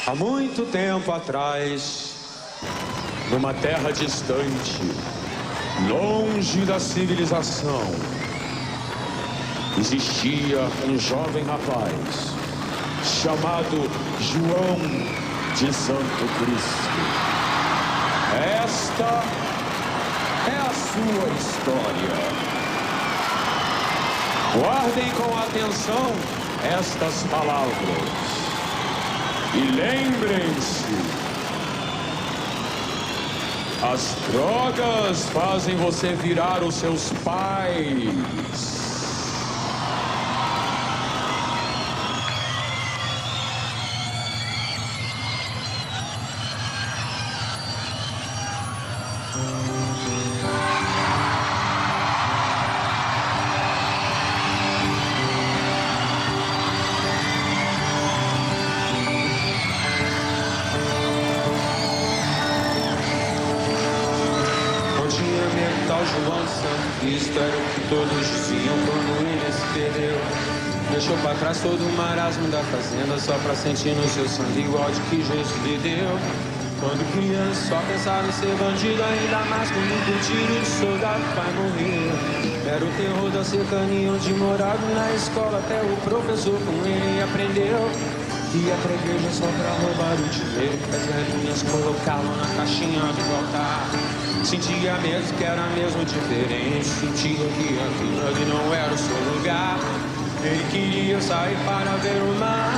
Há muito tempo atrás, numa terra distante, longe da civilização, existia um jovem rapaz chamado João de Santo Cristo. Esta é a sua história. Guardem com atenção estas palavras e lembrem-se: as drogas fazem você virar os seus pais. João de Santo Cristo era o que todos diziam quando ele se perdeu. Deixou pra trás todo o marasmo da fazenda só pra sentir no seu sangue o ódio que Jesus lhe deu. Quando criança só pensava em ser bandido, ainda mais com muito tiro de soldado vai morrer. Era o terror da cercania onde morava na escola, até o professor com ele aprendeu. Ia pra igreja só pra roubar o dinheiro que as velhinhas colocavam na caixinha de voltar. Sentia mesmo que era mesmo diferente, sentia que aquilo ali não era o seu lugar. Ele queria sair para ver o mar,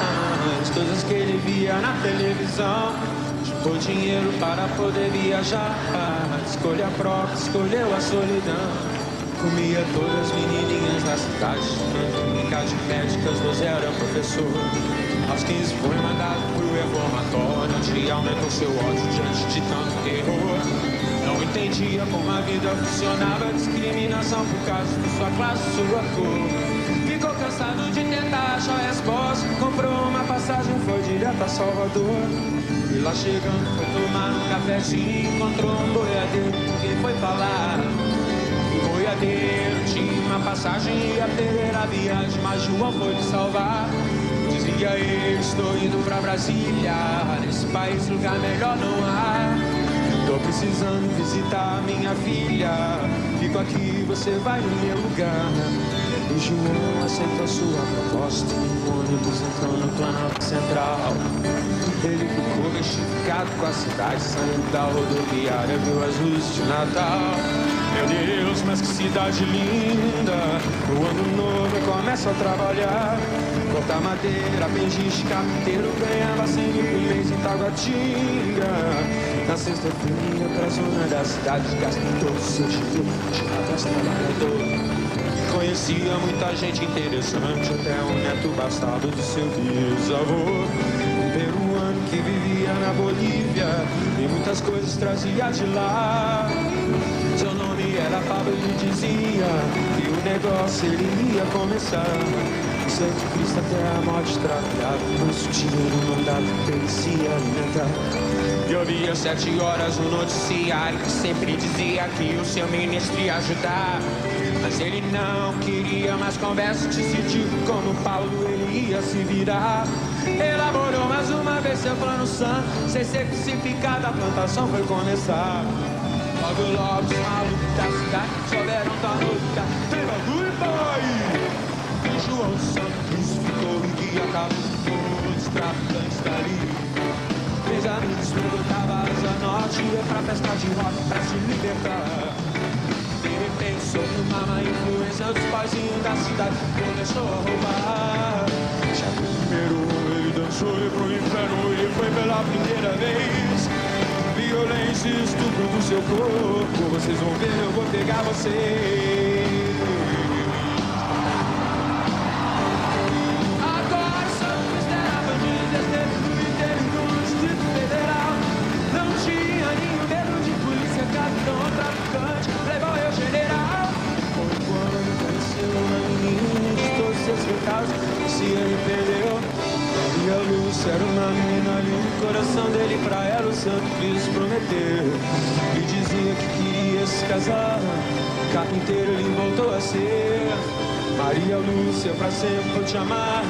as coisas que ele via na televisão. Juntou dinheiro para poder viajar, escolha própria, escolheu a solidão. Comia todas as menininhas da cidade, brincar de médicas, 12 era professor. Aos 15 foi mandado pro reformatório, onde aumentou seu ódio diante de tanto terror. Não entendia como a vida funcionava, discriminação por causa de sua classe, sua cor. Ficou cansado de tentar achar a resposta, comprou uma passagem, foi direto a Salvador. E lá chegando foi tomar um cafezinho, encontrou um boiadeiro com quem foi falar. O boiadeiro tinha uma passagem, ia perder a viagem, mas João foi lhe salvar. Dizia ele, estou indo pra Brasília, nesse país lugar melhor não há. Tô precisando visitar minha filha, fico aqui, você vai no meu lugar. E João aceitou sua proposta, o ônibus entrou no Planalto Central. Ele ficou mystificado com a cidade, saindo da rodoviária, viu as luzes de Natal. Meu Deus, mas que cidade linda, o ano novo começa a trabalhar. Cortar madeira, peixe, carpinteiro, ganhava 100 mil por mês em Taguatinga. Na sexta-feira ia pra zona da cidade, gastou todo o seu dinheiro, tirava as trabalhador. Conhecia muita gente interessante, até um neto bastardo do seu bisavô. Um peruano que vivia na Bolívia e muitas coisas trazia de lá. Seu nome era Pablo e ele dizia que o negócio ele ia começar. Santo Cristo até a morte trabalhava, mas o dinheiro não dava pra ele se alimentar. Eu via 7 horas no noticiário que sempre dizia que o seu ministro ia ajudar. Mas ele não queria mais conversa, decidiu como Paulo ele ia se virar. Elaborou mais uma vez seu plano santo, sem ser crucificado a plantação foi começar. Logo os malucos da cidade souberam da novidade. Tem bagulho, boy! João Santo Cristo ficou e guia acabou os traficantes dali. 3 amigos perguntavam a norte, ia pra festa de rock pra se libertar. De repente, sob uma má influência dos paizinhos da cidade, começou a roubar. Já no primeiro ano ele dançou e pro inferno ele foi pela primeira vez. Violência e estupro do seu corpo, vocês vão ver, eu vou pegar vocês. Se arrependeu. Maria Lúcia era uma menina linda, o coração dele pra ela o Santo Cristo prometeu. E dizia que queria se casar, carpinteiro ele voltou a ser. Maria Lúcia pra sempre vou te amar.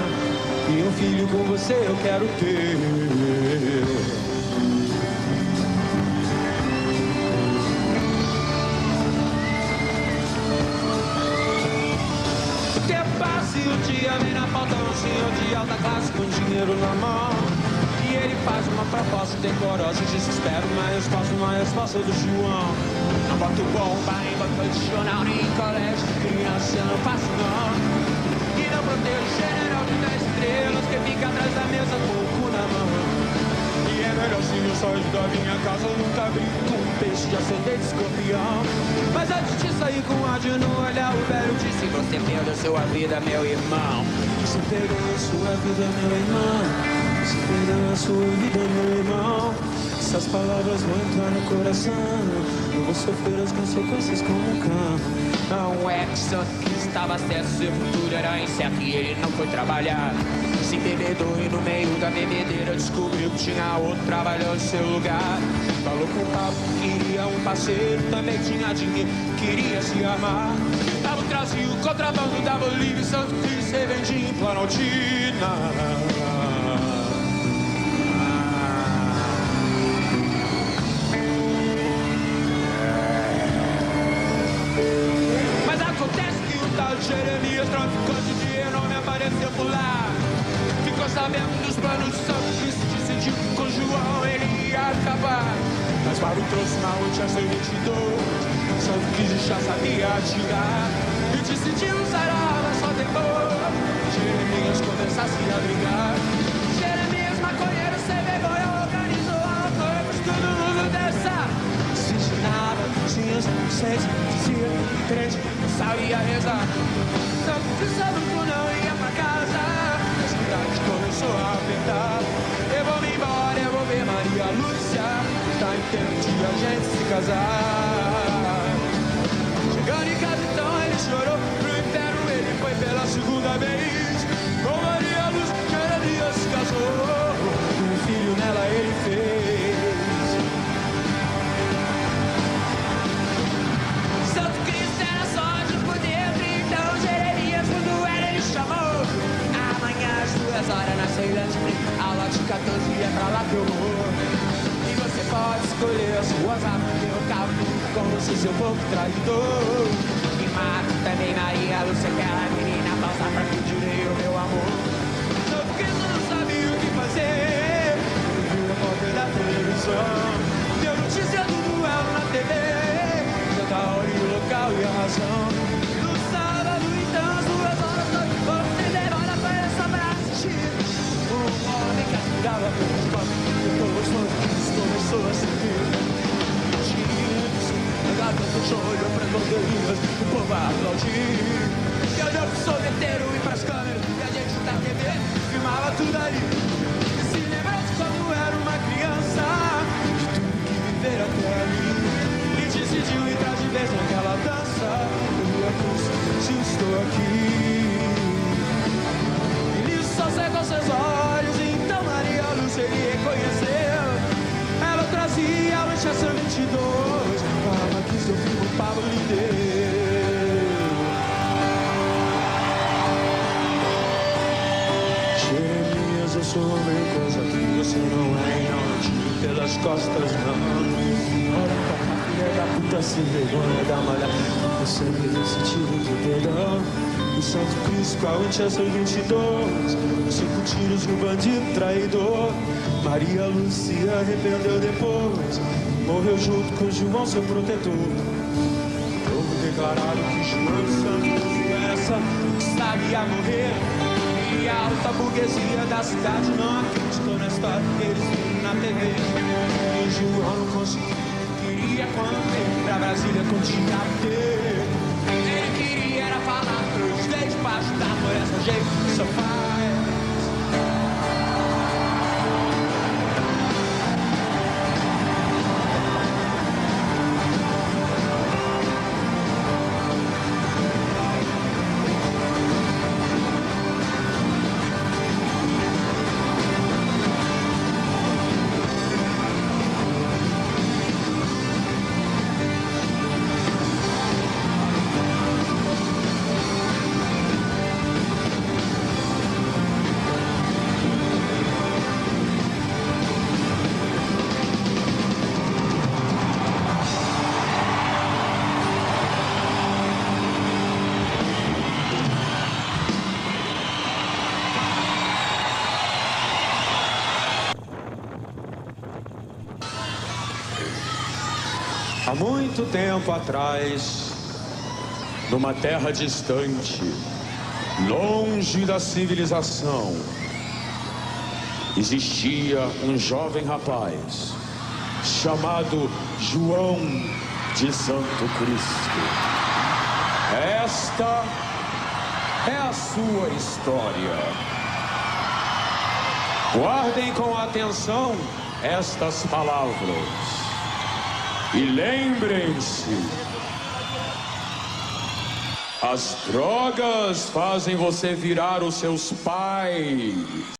E um filho com você eu quero ter. O tempo passa e o dia vem na pauta, um senhor de alta classe com dinheiro na mão. E ele faz uma proposta decorosa, desespero, uma resposta do João. Não boto bomba em banca de jornal, nem em colégio de criança, eu não faço não. E não protejo o general de 10 estrelas que fica atrás da mesa com o cu na mão. E é melhor se eu sair da minha casa, eu nunca brinco com um peixe de acertei de escorpião. Mas antes de sair com ódio no olhar, o velho disse: você perdeu sua vida, meu irmão. Você perdeu a sua vida, meu irmão. Você perdeu a sua vida, meu irmão. Essas palavras vão entrar no coração. Eu vou sofrer as consequências como um cão. Não é que Santo Cristo estava certo, seu futuro era incerto e ele não foi trabalhar. Se bebedor e no meio da bebedeira descobriu que tinha outro trabalhando em seu lugar. Falou com o papo que queria um parceiro, também tinha dinheiro, queria se amar. Tava trazendo o contrabando da Bolívia e Santo Cristo se vendia em Planaltina. Jeremias, traficante de dinheiro, não me apareceu por lá. Ficou sabendo dos planos de Santo Cristo, decidiu que com João ele ia acabar. Mas Mauro trouxe na última C-22, Santo Cristo já sabia atirar. E decidiu usar a arma só depois Jeremias começasse a brigar. Jeremias, maconheiro, sem vergonha, organizou a coisa, todo mundo dessa. Se ensinava, tinha seis, dizia, crente, sabia rezar. Santo Cristo não ia pra casa. A cidade começou a apertar. Eu vou me embora, eu vou ver Maria Lúcia. Tá em tempo de a gente se casar. Chegando em casa então ele chorou. Pro inferno ele foi pela segunda vez. Com Maria Lúcia, Jeremias se casou. Um filho nela ele fez. Santo Cristo era só de poder, então Jeremias quando era ele chamou. Amanhã às 2 horas na Ceilândia, aula de 14 é pra lá que eu vou. E você pode escolher as suas armas, eu cabo com você, seu povo traidor. E mato também Maria Lúcia, aquela menina falsa pra que direi o meu amor. Santo Cristo não sabia o que fazer, viu a porta da televisão, deu notícia do duelo na TV. A hora e o local e a razão. No sábado, então, às 2 horas da noite, você demora pra ele só pra assistir. Um homem que aspirava pelos copos, depois começou a seguir. A garganta do show olhou pras bandeirinhas, o povo a aplaudir. E olhou pro sorveteiro e pras câmeras, e a gente da TV filmava tudo ali. E se lembrou de quando era uma criança, de tudo que viveram até ali. Decidiu entrar de vez naquela dança. Rua Cruz, se estou aqui. E nisso só secou seus olhos. Então Maria Lúcia ele reconheceu. Ela trazia a Manchester 22, a arma que seu filho Pablo lhe deu. Jeremias, eu sou homem, coisa que você não é. Não atire pelas costas, não. Da puta sem vergonha, dá uma olhada. Você me deu sentido de perdão. O Santo Cristo com a Winchester 22, 5 tiros no bandido traidor. Maria Lúcia se arrependeu depois, morreu junto com João, seu protetor. Houve declarado que João Santos essa sabia morrer. E a alta burguesia da cidade não acreditou na história que eles viram na TV. E João não conseguiu. Quando veio pra Brasília continha a ter. Ele queria era falar pros três pra ajudar por essa jeito que só faz. Há muito tempo atrás, numa terra distante, longe da civilização, existia um jovem rapaz chamado João de Santo Cristo. Esta é a sua história. Guardem com atenção estas palavras e lembrem-se: as drogas fazem você virar os seus pais.